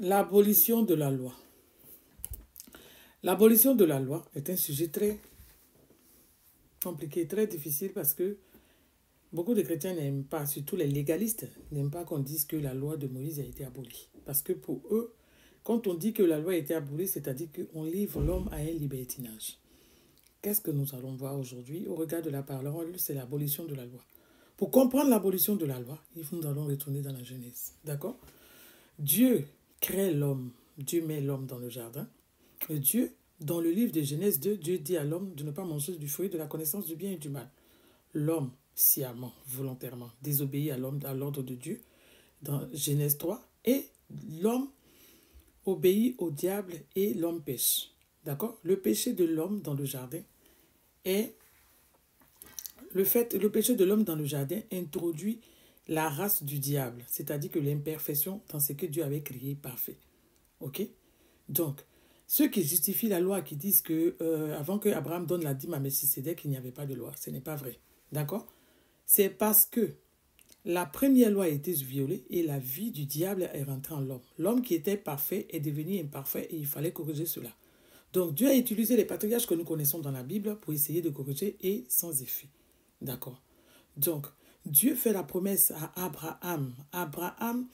L'abolition de la loi. L'abolition de la loi est un sujet très compliqué, très difficile parce que beaucoup de chrétiens n'aiment pas, surtout les légalistes, n'aiment pas qu'on dise que la loi de Moïse a été abolie. Parce que pour eux, quand on dit que la loi a été abolie, c'est-à-dire qu'on livre l'homme à un libertinage. Qu'est-ce que nous allons voir aujourd'hui au regard de la parole? C'est l'abolition de la loi. Pour comprendre l'abolition de la loi, nous allons retourner dans la Genèse. D'accord? Dieu crée l'homme. Dieu met l'homme dans le jardin. Et Dieu, dans le livre de Genèse 2, Dieu dit à l'homme de ne pas manger du fruit de la connaissance du bien et du mal. L'homme, sciemment, volontairement, désobéit à l'homme, à l'ordre de Dieu, dans Genèse 3, et l'homme obéit au diable et l'homme pêche. D'accord? Le péché de l'homme dans le jardin est... Le péché de l'homme dans le jardin introduit la race du diable, c'est-à-dire que l'imperfection dans ce que Dieu avait créé parfait. Ok? Donc, ceux qui justifient la loi, qui disent que avant que Abraham donne la dîme à Melchisédek, il n'y avait pas de loi. Ce n'est pas vrai. D'accord? C'est parce que la première loi a été violée et la vie du diable est rentrée en l'homme. L'homme qui était parfait est devenu imparfait et il fallait corriger cela. Donc, Dieu a utilisé les patriarches que nous connaissons dans la Bible pour essayer de corriger et sans effet. D'accord? Donc, Dieu fait la promesse à Abraham. Abraham,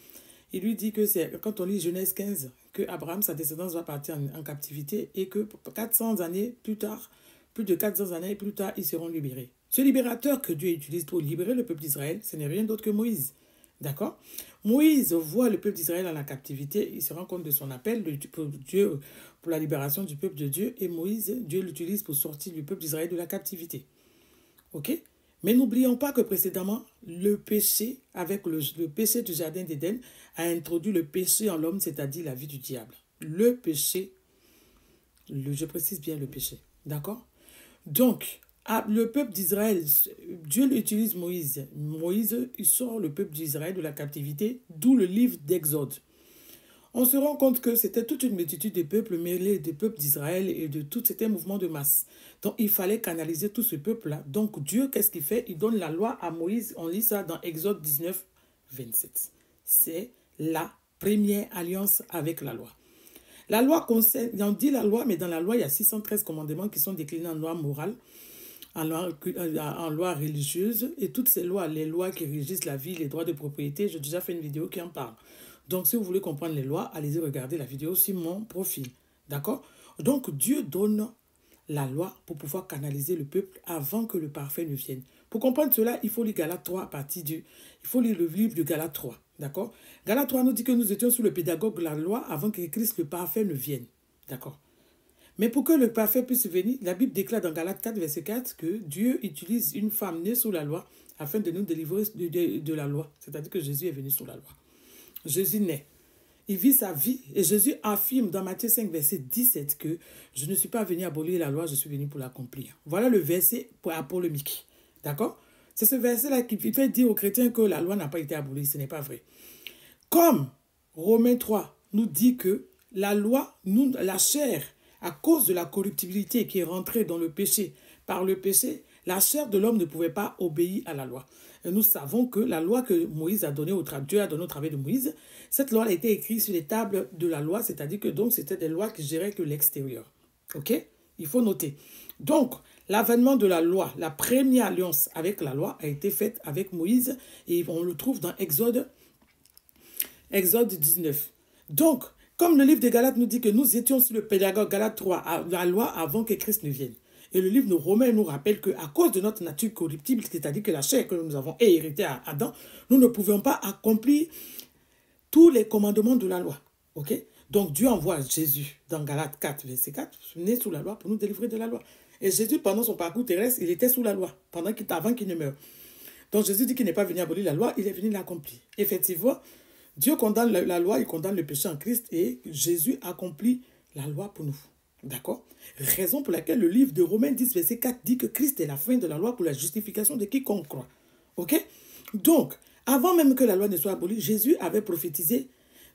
il lui dit que c'est, quand on lit Genèse 15, que Abraham, sa descendance va partir en captivité et que 400 années plus tard, plus de 400 années plus tard, ils seront libérés. Ce libérateur que Dieu utilise pour libérer le peuple d'Israël, ce n'est rien d'autre que Moïse. D'accord? Moïse voit le peuple d'Israël en la captivité, il se rend compte de son appel pour Dieu, pour la libération du peuple de Dieu, et Moïse, Dieu l'utilise pour sortir le peuple d'Israël de la captivité. Ok? Mais n'oublions pas que précédemment, le péché, avec le péché du jardin d'Éden, a introduit le péché en l'homme, c'est-à-dire la vie du diable. Le péché, je précise bien le péché, d'accord? Donc, le peuple d'Israël, Dieu utilise Moïse. Moïse, il sort le peuple d'Israël de la captivité, d'où le livre d'Exode. On se rend compte que c'était toute une multitude de peuples mêlés, des peuples d'Israël et de tout, c'était un mouvement de masse. Donc, il fallait canaliser tout ce peuple-là. Donc, Dieu, qu'est-ce qu'il fait? Il donne la loi à Moïse. On lit ça dans Exode 19, 27. C'est la première alliance avec la loi. La loi concerne, on dit la loi, mais dans la loi, il y a 613 commandements qui sont déclinés en loi morale, en loi religieuse, et toutes ces lois, les lois qui régissent la vie, les droits de propriété, j'ai déjà fait une vidéo qui en parle. Donc, si vous voulez comprendre les lois, allez-y regarder la vidéo sur mon profil. D'accord? Donc, Dieu donne la loi pour pouvoir canaliser le peuple avant que le parfait ne vienne. Pour comprendre cela, il faut lire Galates 3 à partir du... Il faut lire le livre de Galates 3. D'accord? Galates 3 nous dit que nous étions sous le pédagogue de la loi avant que Christ le parfait ne vienne. D'accord? Mais pour que le parfait puisse venir, la Bible déclare dans Galates 4, verset 4, que Dieu utilise une femme née sous la loi afin de nous délivrer de la loi. C'est-à-dire que Jésus est venu sous la loi. Jésus naît. Il vit sa vie et Jésus affirme dans Matthieu 5, verset 17 que je ne suis pas venu abolir la loi, je suis venu pour l'accomplir. Voilà le verset polémique. D'accord? C'est ce verset-là qui fait dire aux chrétiens que la loi n'a pas été abolie. Ce n'est pas vrai. Comme Romains 3 nous dit que la loi, la chair, à cause de la corruptibilité qui est rentrée dans le péché, par le péché, la chair de l'homme ne pouvait pas obéir à la loi. Et nous savons que la loi que Moïse a donnée, Dieu a donnée au travers de Moïse, cette loi a été écrite sur les tables de la loi, c'est-à-dire que donc c'était des lois qui géraient que l'extérieur. Ok? Il faut noter. Donc, l'avènement de la loi, la première alliance avec la loi a été faite avec Moïse et on le trouve dans Exode 19. Donc, comme le livre de Galates nous dit que nous étions sur le pédagogue Galates 3, la loi avant que Christ ne vienne. Et le livre de Romains nous rappelle qu'à cause de notre nature corruptible, c'est-à-dire que la chair que nous avons héritée à Adam, nous ne pouvions pas accomplir tous les commandements de la loi. Ok? Donc Dieu envoie Jésus dans Galates 4, verset 4, né sous la loi pour nous délivrer de la loi. Et Jésus, pendant son parcours terrestre, il était sous la loi, avant qu'il ne meure. Donc Jésus dit qu'il n'est pas venu abolir la loi, il est venu l'accomplir. Effectivement, Dieu condamne la loi, il condamne le péché en Christ et Jésus accomplit la loi pour nous. D'accord? Raison pour laquelle le livre de Romains 10, verset 4 dit que Christ est la fin de la loi pour la justification de quiconque croit. Ok? Donc, avant même que la loi ne soit abolie, Jésus avait prophétisé,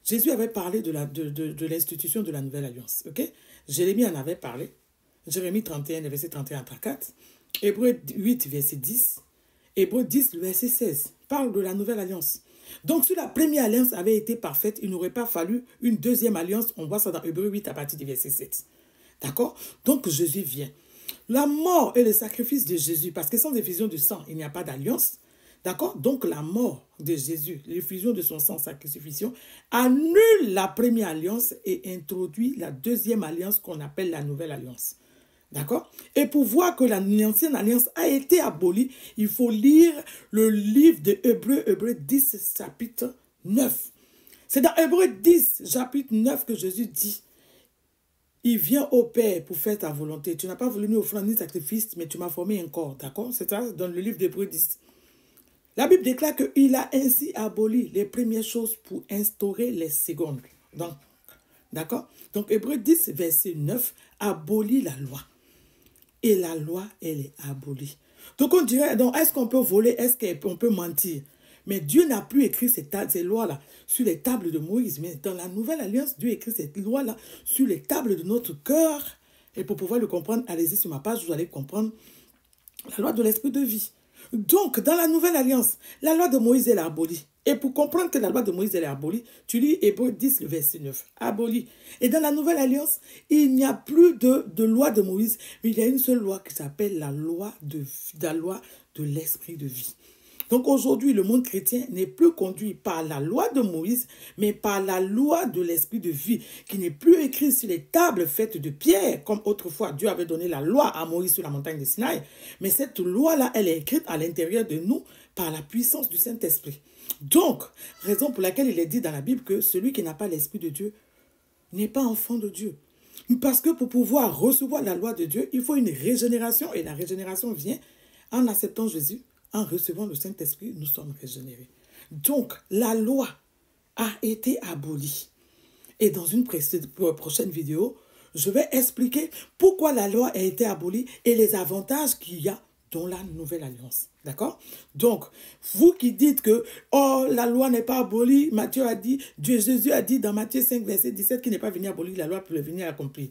Jésus avait parlé de l'institution de la nouvelle alliance. Ok? Jérémie en avait parlé. Jérémie 31, verset 31 à 34. Hébreux 8, verset 10. Hébreux 10, verset 16. Parle de la nouvelle alliance. Donc, si la première alliance avait été parfaite, il n'aurait pas fallu une deuxième alliance. On voit ça dans Hébreux 8 à partir du verset 7. D'accord? Donc, Jésus vient. La mort et le sacrifice de Jésus, parce que sans effusion de sang, il n'y a pas d'alliance. D'accord? Donc, la mort de Jésus, l'effusion de son sang, sa crucifixion, annule la première alliance et introduit la deuxième alliance qu'on appelle la nouvelle alliance. D'accord? Et pour voir que l'ancienne alliance a été abolie, il faut lire le livre de Hébreux 10, chapitre 9. C'est dans Hébreux 10, chapitre 9 que Jésus dit, il vient au Père pour faire ta volonté. Tu n'as pas voulu ni offrande ni sacrifice, mais tu m'as formé un corps. D'accord? C'est ça dans le livre d'Hébreux 10. La Bible déclare qu'il a ainsi aboli les premières choses pour instaurer les secondes. Donc, d'accord? Donc, Hébreux 10, verset 9, abolit la loi. Et la loi, elle est abolie. Donc, on dirait, donc, est-ce qu'on peut voler? Est-ce qu'on peut mentir? Mais Dieu n'a plus écrit ces lois-là sur les tables de Moïse. Mais dans la nouvelle alliance, Dieu écrit ces lois-là sur les tables de notre cœur. Et pour pouvoir le comprendre, allez-y sur ma page, vous allez comprendre la loi de l'esprit de vie. Donc, dans la nouvelle alliance, la loi de Moïse, elle est abolie. Et pour comprendre que la loi de Moïse, elle est abolie, tu lis Hébreux 10, le verset 9. Abolie. Et dans la nouvelle alliance, il n'y a plus de loi de Moïse, mais il y a une seule loi qui s'appelle la loi de l'esprit de vie. Donc aujourd'hui, le monde chrétien n'est plus conduit par la loi de Moïse, mais par la loi de l'esprit de vie, qui n'est plus écrite sur les tables faites de pierre, comme autrefois Dieu avait donné la loi à Moïse sur la montagne de Sinaï. Mais cette loi-là, elle est écrite à l'intérieur de nous par la puissance du Saint-Esprit. Donc, raison pour laquelle il est dit dans la Bible que celui qui n'a pas l'Esprit de Dieu n'est pas enfant de Dieu. Parce que pour pouvoir recevoir la loi de Dieu, il faut une régénération, et la régénération vient en acceptant Jésus. En recevant le Saint-Esprit, nous sommes régénérés. Donc, la loi a été abolie. Et dans une prochaine vidéo, je vais expliquer pourquoi la loi a été abolie et les avantages qu'il y a dans la nouvelle alliance. D'accord? Donc, vous qui dites que oh, la loi n'est pas abolie, Jésus a dit dans Matthieu 5, verset 17 qu'il n'est pas venu abolir la loi pour venir accomplir.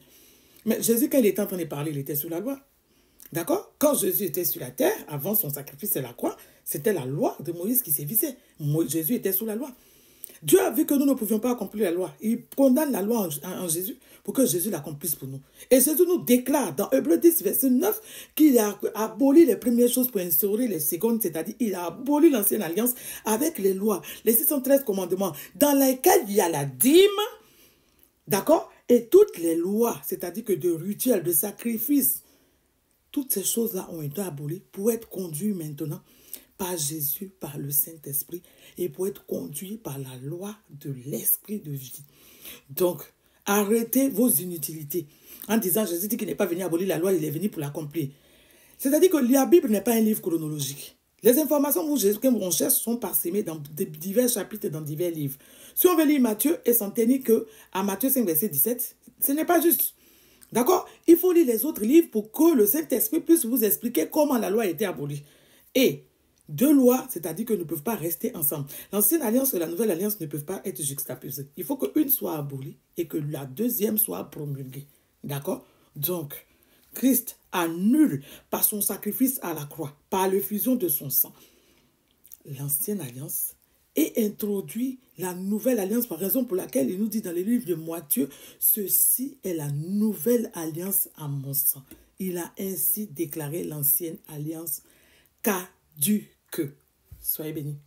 Mais Jésus, quand il était en train de parler, il était sous la loi. D'accord? Quand Jésus était sur la terre, avant son sacrifice à la croix, c'était la loi de Moïse qui sévissait. Jésus était sous la loi. Dieu a vu que nous ne pouvions pas accomplir la loi. Il condamne la loi en Jésus pour que Jésus l'accomplisse pour nous. Et Jésus nous déclare dans Hébreux 10, verset 9, qu'il a aboli les premières choses pour instaurer les secondes, c'est-à-dire il a aboli l'ancienne alliance avec les lois, les 613 commandements, dans lesquels il y a la dîme, d'accord? Et toutes les lois, c'est-à-dire que de rituels, de sacrifices, toutes ces choses-là ont été abolies pour être conduits maintenant par Jésus, par le Saint-Esprit, et pour être conduits par la loi de l'esprit de vie. Donc, arrêtez vos inutilités en disant Jésus dit qu'il n'est pas venu abolir la loi, il est venu pour l'accomplir. C'est-à-dire que la Bible n'est pas un livre chronologique. Les informations qu'on cherche sont parsemées dans divers chapitres et dans divers livres. Si on veut lire Matthieu et s'en tenir qu'à Matthieu 5, verset 17, ce n'est pas juste. D'accord? Il faut lire les autres livres pour que le Saint-Esprit puisse vous expliquer comment la loi a été abolie. Et deux lois, c'est-à-dire que ne peuvent pas rester ensemble. L'ancienne alliance et la nouvelle alliance ne peuvent pas être juxtaposées. Il faut qu'une soit abolie et que la deuxième soit promulguée. D'accord? Donc, Christ annule par son sacrifice à la croix, par l'effusion de son sang, l'ancienne alliance et introduit la nouvelle alliance, par raison pour laquelle il nous dit dans les livres de Matthieu, ceci est la nouvelle alliance à mon sang. Il a ainsi déclaré l'ancienne alliance caduque. Soyez bénis.